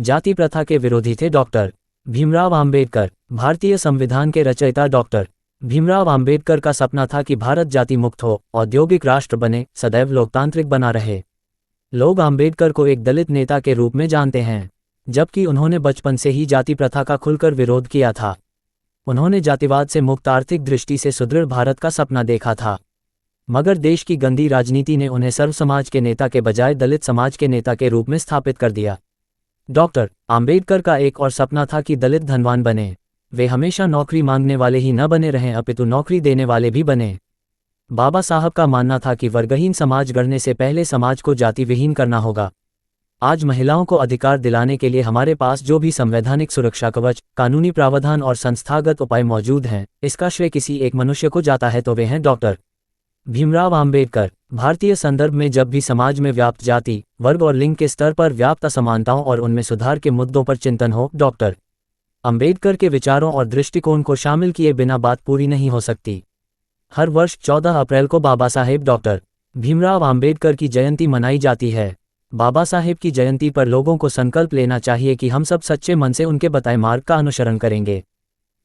जाति प्रथा के विरोधी थे डॉक्टर भीमराव आम्बेडकर। भारतीय संविधान के रचयिता डॉक्टर भीमराव आम्बेडकर का सपना था कि भारत जाति मुक्त हो, औद्योगिक राष्ट्र बने, सदैव लोकतांत्रिक बना रहे। लोग आम्बेडकर को एक दलित नेता के रूप में जानते हैं, जबकि उन्होंने बचपन से ही जाति प्रथा का खुलकर विरोध किया था। उन्होंने जातिवाद से मुक्त आर्थिक दृष्टि से सुदृढ़ भारत का सपना देखा था, मगर देश की गंदी राजनीति ने उन्हें सर्व समाज के नेता के बजाय दलित समाज के नेता के रूप में स्थापित कर दिया। डॉक्टर आम्बेडकर का एक और सपना था कि दलित धनवान बने। वे हमेशा नौकरी मांगने वाले ही न बने रहें, अपितु नौकरी देने वाले भी बने। बाबा साहब का मानना था कि वर्गहीन समाज गढ़ने से पहले समाज को जाति विहीन करना होगा। आज महिलाओं को अधिकार दिलाने के लिए हमारे पास जो भी संवैधानिक सुरक्षा कवच, कानूनी प्रावधान और संस्थागत उपाय मौजूद हैं, इसका श्रेय किसी एक मनुष्य को जाता है तो वे हैं डॉक्टर भीमराव आम्बेडकर। भारतीय संदर्भ में जब भी समाज में व्याप्त जाति, वर्ग और लिंग के स्तर पर व्याप्त असमानताओं और उनमें सुधार के मुद्दों पर चिंतन हो, डॉक्टर आम्बेडकर के विचारों और दृष्टिकोण को शामिल किए बिना बात पूरी नहीं हो सकती। हर वर्ष 14 अप्रैल को बाबा साहेब डॉक्टर भीमराव आम्बेडकर की जयंती मनाई जाती है। बाबा साहेब की जयंती पर लोगों को संकल्प लेना चाहिए कि हम सब सच्चे मन से उनके बताए मार्ग का अनुसरण करेंगे,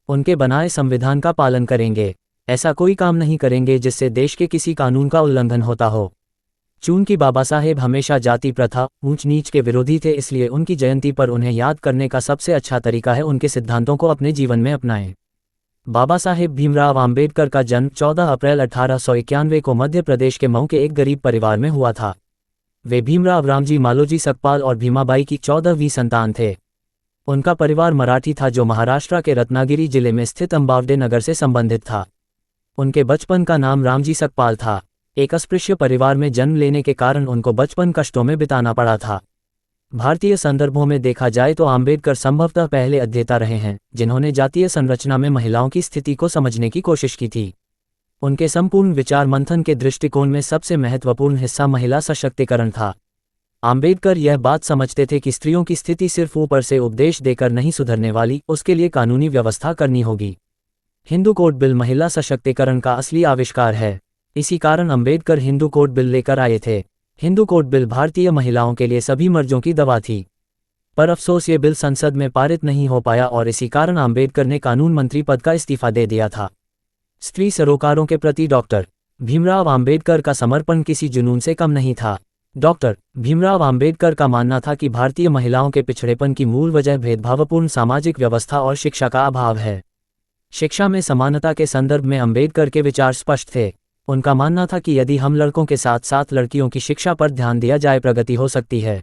उनके बनाए संविधान का पालन करेंगे। ऐसा कोई काम नहीं करेंगे जिससे देश के किसी कानून का उल्लंघन होता हो। चूंकि बाबा साहेब हमेशा जाति प्रथा, ऊंच नीच के विरोधी थे, इसलिए उनकी जयंती पर उन्हें याद करने का सबसे अच्छा तरीका है उनके सिद्धांतों को अपने जीवन में अपनाएं। बाबा साहेब भीमराव आम्बेडकर का जन्म 14 अप्रैल 1891 को मध्य प्रदेश के मऊ के एक गरीब परिवार में हुआ था। वे भीमराव रामजी मालोजी सकपाल और भीमाबाई की 14वीं संतान थे। उनका परिवार मराठी था जो महाराष्ट्र के रत्नागिरी जिले में स्थित अंबावडे नगर से संबंधित था। उनके बचपन का नाम रामजी सकपाल था। एक अस्पृश्य परिवार में जन्म लेने के कारण उनको बचपन कष्टों में बिताना पड़ा था। भारतीय संदर्भों में देखा जाए तो आम्बेडकर संभवतः पहले अध्येता रहे हैं जिन्होंने जातीय संरचना में महिलाओं की स्थिति को समझने की कोशिश की थी। उनके संपूर्ण विचार मंथन के दृष्टिकोण में सबसे महत्वपूर्ण हिस्सा महिला सशक्तिकरण था। आम्बेडकर यह बात समझते थे कि स्त्रियों की स्थिति सिर्फ ऊपर से उपदेश देकर नहीं सुधरने वाली, उसके लिए कानूनी व्यवस्था करनी होगी। हिंदू कोड बिल महिला सशक्तिकरण का असली आविष्कार है। इसी कारण अम्बेडकर हिंदू कोड बिल लेकर आए थे। हिंदू कोड बिल भारतीय महिलाओं के लिए सभी मर्जों की दवा थी, पर अफसोस ये बिल संसद में पारित नहीं हो पाया और इसी कारण आम्बेडकर ने कानून मंत्री पद का इस्तीफा दे दिया था। स्त्री सरोकारों के प्रति डॉक्टर भीमराव आम्बेडकर का समर्पण किसी जुनून से कम नहीं था। डॉक्टर भीमराव आम्बेडकर का मानना था कि भारतीय महिलाओं के पिछड़ेपन की मूल वजह भेदभावपूर्ण सामाजिक व्यवस्था और शिक्षा का अभाव है। शिक्षा में समानता के संदर्भ में अम्बेडकर के विचार स्पष्ट थे। उनका मानना था कि यदि हम लड़कों के साथ साथ लड़कियों की शिक्षा पर ध्यान दिया जाए, प्रगति हो सकती है।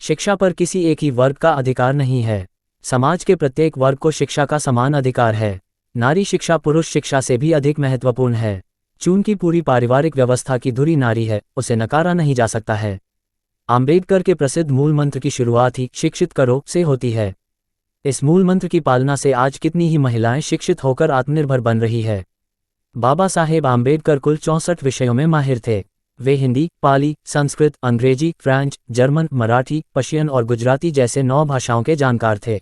शिक्षा पर किसी एक ही वर्ग का अधिकार नहीं है। समाज के प्रत्येक वर्ग को शिक्षा का समान अधिकार है। नारी शिक्षा पुरुष शिक्षा से भी अधिक महत्वपूर्ण है। चूंकि पूरी पारिवारिक व्यवस्था की धुरी नारी है, उसे नकारा नहीं जा सकता है। आम्बेडकर के प्रसिद्ध मूल मंत्र की शुरुआत ही शिक्षित करो से होती है। इस मूल मंत्र की पालना से आज कितनी ही महिलाएं शिक्षित होकर आत्मनिर्भर बन रही है। बाबा साहेब आम्बेडकर कुल 64 विषयों में माहिर थे। वे हिंदी, पाली, संस्कृत, अंग्रेजी, फ्रेंच, जर्मन, मराठी, पर्शियन और गुजराती जैसे 9 भाषाओं के जानकार थे।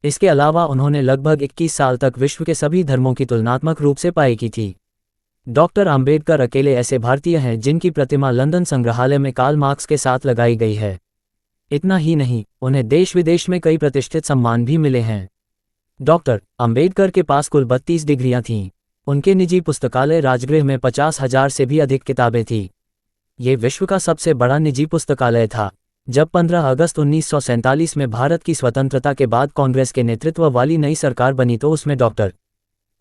इसके अलावा उन्होंने लगभग 21 साल तक विश्व के सभी धर्मों की तुलनात्मक रूप से पढ़ाई की थी। डॉक्टर आम्बेडकर अकेले ऐसे भारतीय हैं जिनकी प्रतिमा लंदन संग्रहालय में कार्ल मार्क्स के साथ लगाई गई है। इतना ही नहीं, उन्हें देश विदेश में कई प्रतिष्ठित सम्मान भी मिले हैं। डॉक्टर आम्बेडकर के पास कुल 32 डिग्रियां थीं। उनके निजी पुस्तकालय राजगृह में 50,000 से भी अधिक किताबें थीं। ये विश्व का सबसे बड़ा निजी पुस्तकालय था। जब 15 अगस्त 1947 में भारत की स्वतंत्रता के बाद कांग्रेस के नेतृत्व वाली नई सरकार बनी तो उसमें डॉक्टर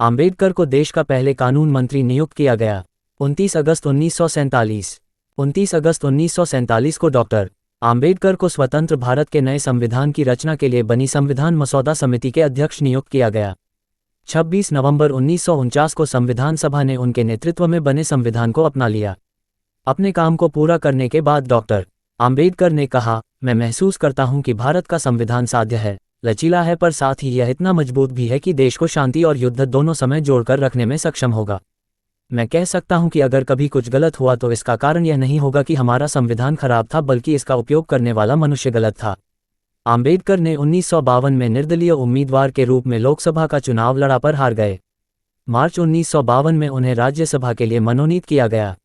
आम्बेडकर को देश का पहले कानून मंत्री नियुक्त किया गया। 29 अगस्त 1947 को डॉक्टर आम्बेडकर को स्वतंत्र भारत के नए संविधान की रचना के लिए बनी संविधान मसौदा समिति के अध्यक्ष नियुक्त किया गया। 26 नवंबर 1949 को संविधान सभा ने उनके नेतृत्व में बने संविधान को अपना लिया। अपने काम को पूरा करने के बाद डॉक्टर आम्बेडकर ने कहा, मैं महसूस करता हूं कि भारत का संविधान साध्य है, लचीला है, पर साथ ही यह इतना मजबूत भी है कि देश को शांति और युद्ध दोनों समय जोड़कर रखने में सक्षम होगा। मैं कह सकता हूं कि अगर कभी कुछ गलत हुआ तो इसका कारण यह नहीं होगा कि हमारा संविधान खराब था, बल्कि इसका उपयोग करने वाला मनुष्य गलत था। आम्बेडकर ने 1952 में निर्दलीय उम्मीदवार के रूप में लोकसभा का चुनाव लड़ा पर हार गए। मार्च 1952 में उन्हें राज्यसभा के लिए मनोनीत किया गया।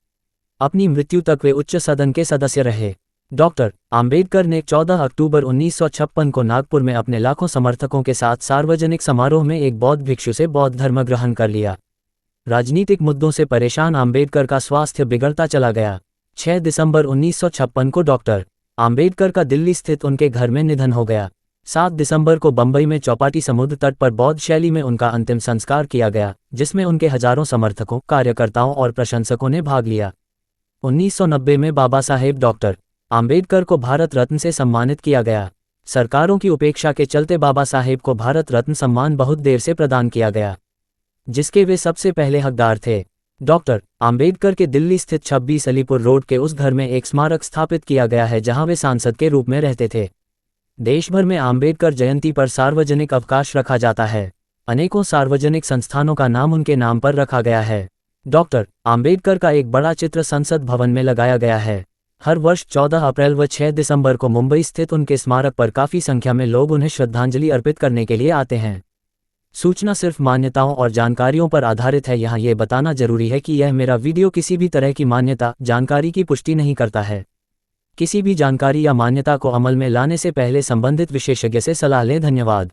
अपनी मृत्यु तक वे उच्च सदन के सदस्य रहे। डॉक्टर आम्बेडकर ने 14 अक्टूबर 1956 को नागपुर में अपने लाखों समर्थकों के साथ सार्वजनिक समारोह में एक बौद्ध भिक्षु से बौद्ध धर्म ग्रहण कर लिया। राजनीतिक मुद्दों से परेशान आम्बेडकर का स्वास्थ्य बिगड़ता चला गया। 6 दिसंबर 1956 को डॉक्टर आम्बेडकर का दिल्ली स्थित उनके घर में निधन हो गया। 7 दिसंबर को बंबई में चौपाटी समुद्र तट पर बौद्ध शैली में उनका अंतिम संस्कार किया गया, जिसमें उनके हजारों समर्थकों, कार्यकर्ताओं और प्रशंसकों ने भाग लिया। 1990 में बाबा साहेब डॉक्टर आम्बेडकर को भारत रत्न से सम्मानित किया गया। सरकारों की उपेक्षा के चलते बाबा साहेब को भारत रत्न सम्मान बहुत देर से प्रदान किया गया, जिसके वे सबसे पहले हकदार थे। डॉक्टर आम्बेडकर के दिल्ली स्थित 26 अलीपुर रोड के उस घर में एक स्मारक स्थापित किया गया है जहां वे सांसद के रूप में रहते थे। देश भर में आम्बेडकर जयंती पर सार्वजनिक अवकाश रखा जाता है। अनेकों सार्वजनिक संस्थानों का नाम उनके नाम पर रखा गया है। डॉक्टर आम्बेडकर का एक बड़ा चित्र संसद भवन में लगाया गया है। हर वर्ष 14 अप्रैल व 6 दिसंबर को मुंबई स्थित उनके स्मारक पर काफ़ी संख्या में लोग उन्हें श्रद्धांजलि अर्पित करने के लिए आते हैं। सूचना सिर्फ मान्यताओं और जानकारियों पर आधारित है। यहाँ ये बताना जरूरी है कि यह मेरा वीडियो किसी भी तरह की मान्यता, जानकारी की पुष्टि नहीं करता है। किसी भी जानकारी या मान्यता को अमल में लाने से पहले संबंधित विशेषज्ञ से सलाह लें। धन्यवाद।